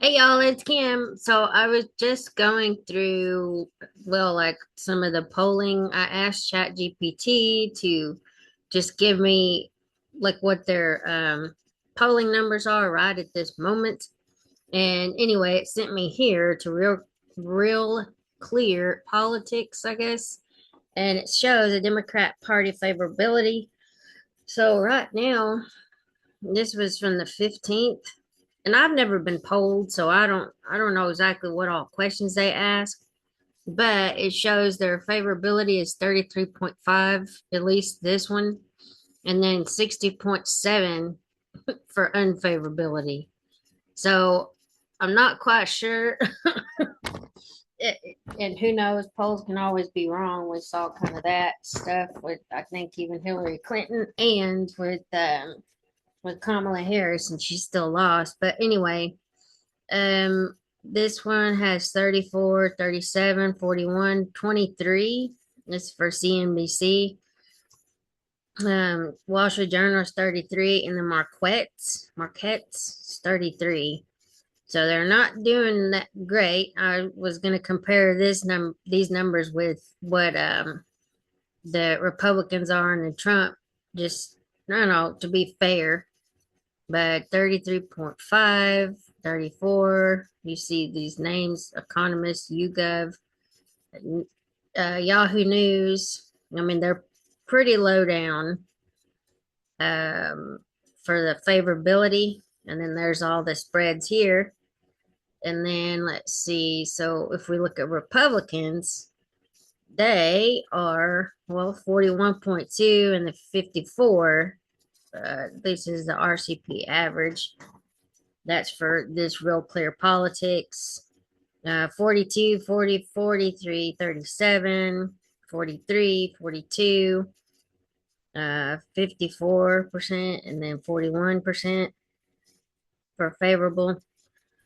Hey y'all, it's Kim. So I was just going through, well, like some of the polling. I asked ChatGPT to just give me like what their polling numbers are right at this moment. And anyway, it sent me here to real clear politics, I guess. And it shows a Democrat Party favorability. So right now, this was from the 15th, and I've never been polled, so I don't know exactly what all questions they ask, but it shows their favorability is 33.5, at least this one, and then 60.7 for unfavorability. So I'm not quite sure. And who knows, polls can always be wrong. We saw kind of that stuff with, I think, even Hillary Clinton and with Kamala Harris, and she still lost. But anyway, this one has 34, 37, 41, 23. This is for CNBC. Wall Street Journal is 33, and the Marquette's is 33. So they're not doing that great. I was going to compare these numbers with what the Republicans are and the Trump, just I don't know, to be fair. But 33.5, 34. You see these names: Economist, YouGov, Yahoo News. I mean, they're pretty low down um, for the favorability. And then there's all the spreads here. And then let's see. So if we look at Republicans, they are, well, 41.2 and the 54. This is the RCP average. That's for this real clear politics. 42, 40, 43, 37, 43, 42, 54%, and then 41% for favorable.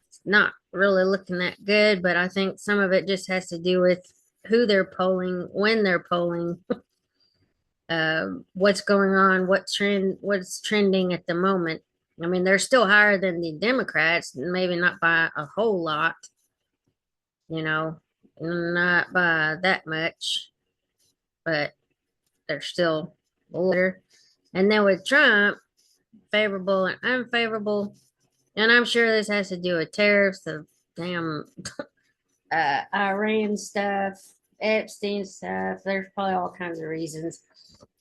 It's not really looking that good, but I think some of it just has to do with who they're polling, when they're polling, what's going on, what's trending at the moment. I mean, they're still higher than the Democrats, maybe not by a whole lot, you know, not by that much, but they're still older. And then with Trump, favorable and unfavorable, and I'm sure this has to do with tariffs, the damn Iran stuff, Epstein stuff. There's probably all kinds of reasons.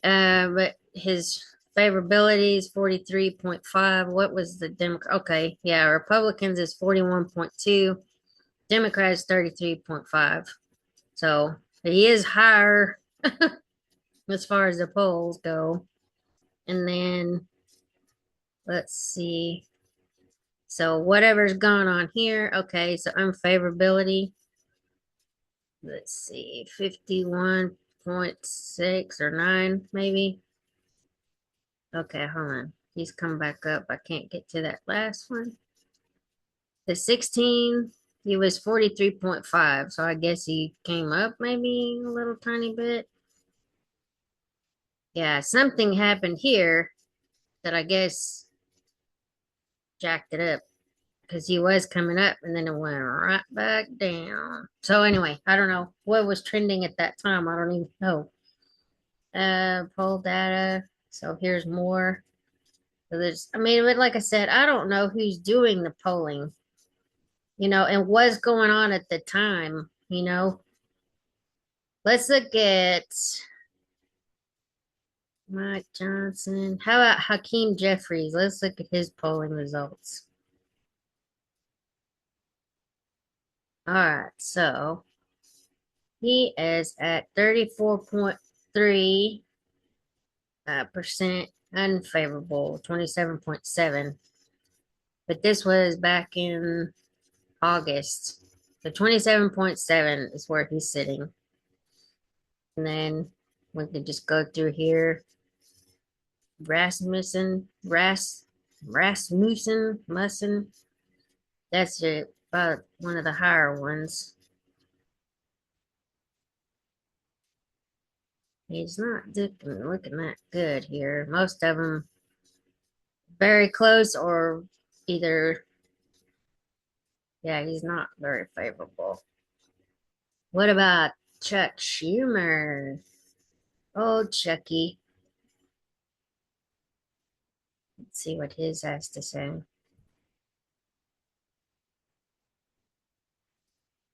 But his favorability is 43.5. What was the Democrat? Okay, yeah, Republicans is 41.2, Democrats 33.5. So he is higher as far as the polls go. And then let's see. So whatever's gone on here. Okay, so unfavorability. Let's see, 51.6 or 9, maybe. Okay, hold on. He's come back up. I can't get to that last one. The 16, he was 43.5. So I guess he came up maybe a little tiny bit. Yeah, something happened here that I guess jacked it up because he was coming up and then it went right back down. So anyway, I don't know what was trending at that time. I don't even know. Poll data. So here's more. So there's, I mean, but like I said, I don't know who's doing the polling, and what's going on at the time. Let's look at Mike Johnson. How about Hakeem Jeffries? Let's look at his polling results. All right, so he is at 34.3 percent unfavorable, 27.7. But this was back in August. So 27.7 is where he's sitting. And then we can just go through here. Rasmussen. That's about one of the higher ones. He's not looking that good here. Most of them very close or either Yeah, he's not very favorable. What about Chuck Schumer? Oh, Chucky. Let's see what his has to say.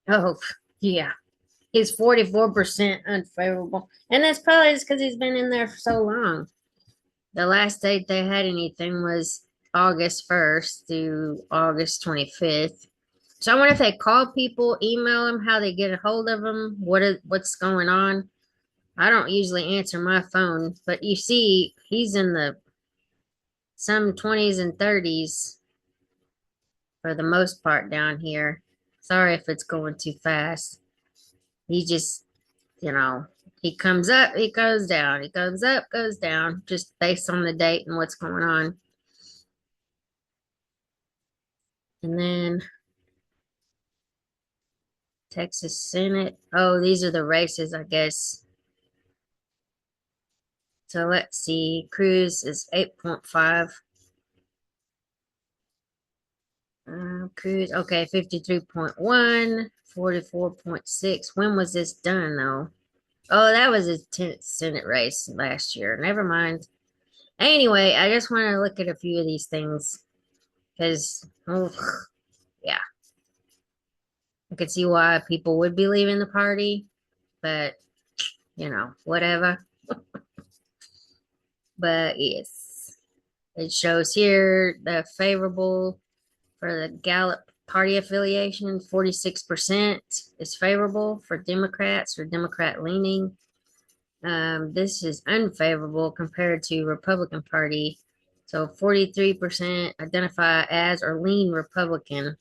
Oh, yeah. He's 44% unfavorable. And that's probably just because he's been in there for so long. The last date they had anything was August 1st through August 25th. So I wonder if they call people, email them, how they get a hold of them, what's going on. I don't usually answer my phone, but you see, he's in the some 20s and 30s for the most part down here. Sorry if it's going too fast. He just, you know, he comes up, he goes down, he comes up, goes down, just based on the date and what's going on. And then Texas Senate. Oh, these are the races, I guess. So let's see. Cruz is 8.5. Cruz, okay, 53.1, 44.6. When was this done, though? Oh, that was his 10th Senate race last year. Never mind. Anyway, I just want to look at a few of these things because, oh, yeah, I could see why people would be leaving the party, but, whatever. But yes, it shows here the favorable for the Gallup party affiliation, 46% is favorable for Democrats or Democrat leaning. This is unfavorable compared to Republican Party. So 43% identify as or lean Republican.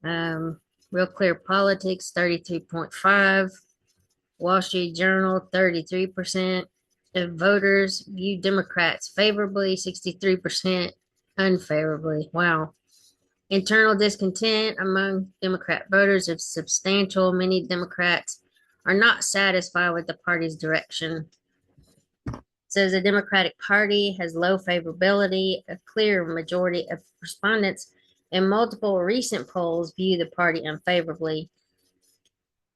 Um, Real Clear Politics, 33.5. Wall Street Journal, 33% of voters view Democrats favorably, 63% unfavorably. Wow. Internal discontent among Democrat voters is substantial. Many Democrats are not satisfied with the party's direction. It says the Democratic Party has low favorability. A clear majority of respondents in multiple recent polls view the party unfavorably.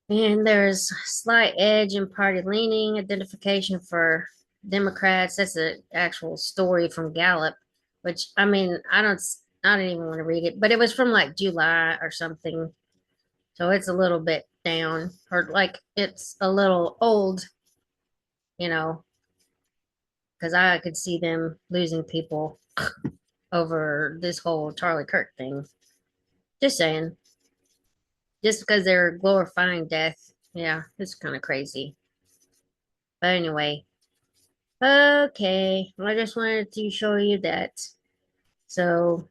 And there's a slight edge in party leaning identification for Democrats. That's an actual story from Gallup, which I don't even want to read it, but it was from like July or something. So it's a little bit down, or like it's a little old, you know, because I could see them losing people over this whole Charlie Kirk thing. Just saying, just because they're glorifying death. Yeah, it's kind of crazy. But anyway, okay, I just wanted to show you that. So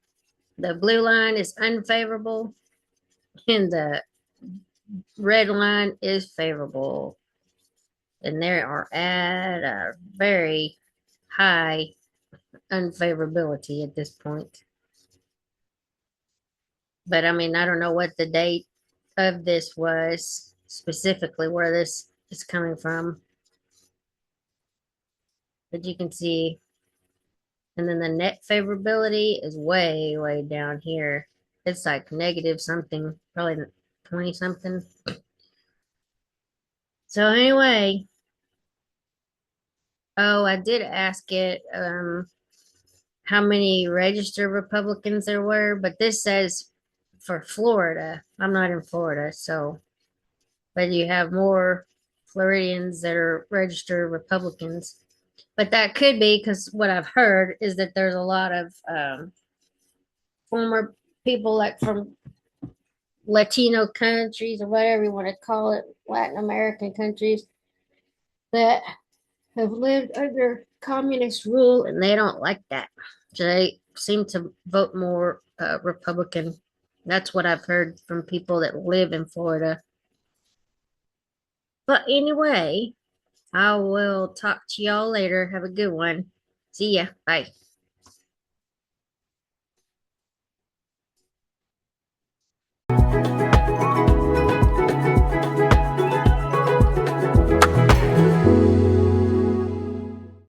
the blue line is unfavorable and the red line is favorable. And they are at a very high unfavorability at this point. But I mean, I don't know what the date of this was specifically, where this is coming from. But you can see, and then the net favorability is way, way down here. It's like negative something, probably 20 something. So anyway, oh, I did ask it how many registered Republicans there were, but this says for Florida. I'm not in Florida, so but you have more Floridians that are registered Republicans. But that could be because what I've heard is that there's a lot of former people like from Latino countries or whatever you want to call it, Latin American countries that have lived under communist rule and they don't like that. So they seem to vote more Republican. That's what I've heard from people that live in Florida. But anyway, I will talk to y'all later. Have a good one. See ya. Bye.